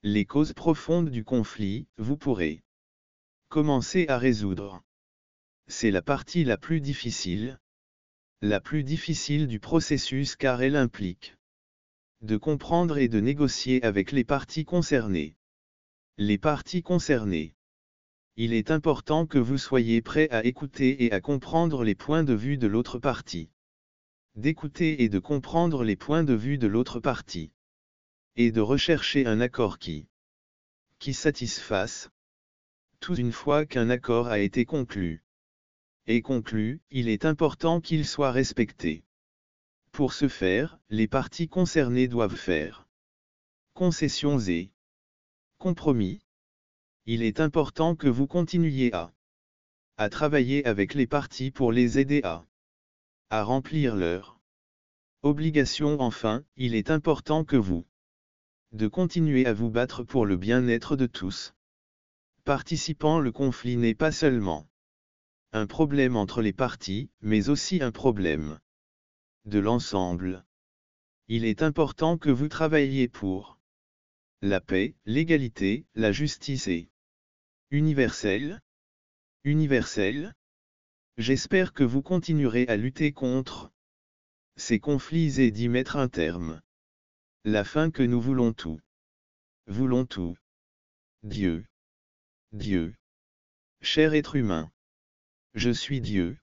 Les causes profondes du conflit, vous pourrez commencer à résoudre. C'est la partie la plus difficile du processus car elle implique de comprendre et de négocier avec les parties concernées. Les parties concernées. Il est important que vous soyez prêt à écouter et à comprendre les points de vue de l'autre partie. D'écouter et de comprendre les points de vue de l'autre partie. Et de rechercher un accord qui satisfasse. Tout une fois qu'un accord a été conclu. Et conclu, il est important qu'il soit respecté. Pour ce faire, les parties concernées doivent faire concessions et compromis. Il est important que vous continuiez à travailler avec les parties pour les aider à remplir leurs obligations. Enfin, il est important que vous de continuer à vous battre pour le bien-être de tous participants. Le conflit n'est pas seulement un problème entre les parties, mais aussi un problème de l'ensemble. Il est important que vous travailliez pour la paix, l'égalité, la justice et universelle. J'espère que vous continuerez à lutter contre ces conflits et d'y mettre un terme. La fin que nous voulons tout. Voulons tout. Dieu. Dieu. Cher être humain. Je suis Dieu.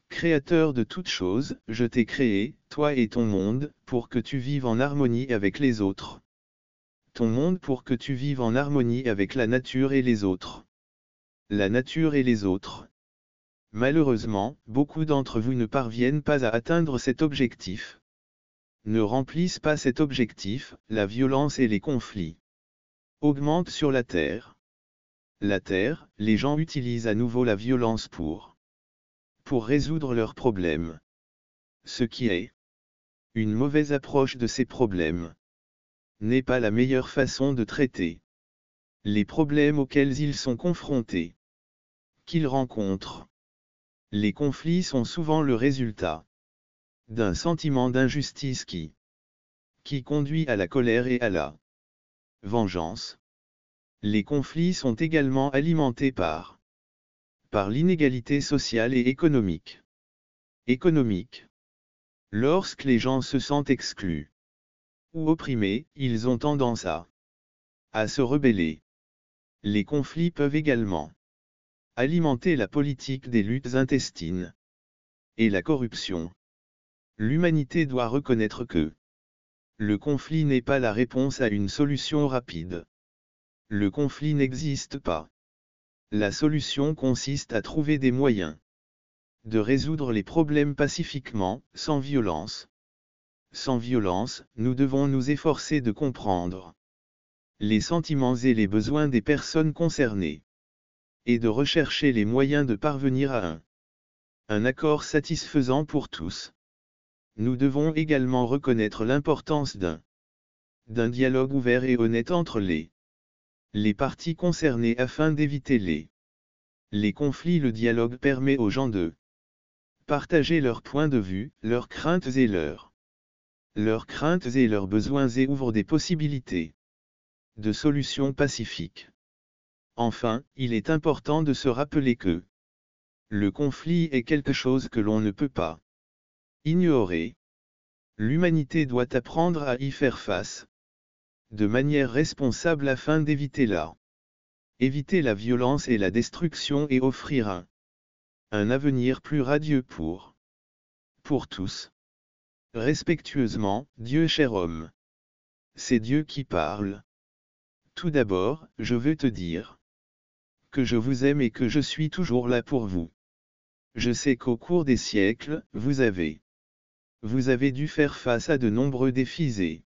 Créateur de toutes choses, je t'ai créé, toi et ton monde, pour que tu vives en harmonie avec les autres. Ton monde pour que tu vives en harmonie avec la nature et les autres. La nature et les autres. Malheureusement, beaucoup d'entre vous ne parviennent pas à atteindre cet objectif. Ne remplissent pas cet objectif, la violence et les conflits augmentent sur la Terre. La Terre, les gens utilisent à nouveau la violence pour résoudre leurs problèmes. Ce qui est une mauvaise approche de ces problèmes. N'est pas la meilleure façon de traiter les problèmes auxquels ils sont confrontés. Qu'ils rencontrent. Les conflits sont souvent le résultat d'un sentiment d'injustice qui conduit à la colère et à la vengeance. Les conflits sont également alimentés par l'inégalité sociale et économique. Lorsque les gens se sentent exclus ou opprimés, ils ont tendance à se rebeller. Les conflits peuvent également alimenter la politique des luttes intestines et la corruption. L'humanité doit reconnaître que le conflit n'est pas la réponse à une solution rapide. Le conflit n'existe pas. La solution consiste à trouver des moyens de résoudre les problèmes pacifiquement, sans violence. Sans violence, nous devons nous efforcer de comprendre les sentiments et les besoins des personnes concernées, et de rechercher les moyens de parvenir à un accord satisfaisant pour tous. Nous devons également reconnaître l'importance d'un dialogue ouvert et honnête entre les parties concernées afin d'éviter les conflits. Le dialogue permet aux gens de partager leurs points de vue, leurs craintes et leurs besoins et ouvre des possibilités de solutions pacifiques. Enfin, il est important de se rappeler que le conflit est quelque chose que l'on ne peut pas ignorer. L'humanité doit apprendre à y faire face de manière responsable afin d'éviter la violence et la destruction et offrir un avenir plus radieux pour tous. Respectueusement, Dieu cher homme. C'est Dieu qui parle. Tout d'abord, je veux te dire que je vous aime et que je suis toujours là pour vous. Je sais qu'au cours des siècles, vous avez dû faire face à de nombreux défis et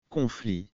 conflits.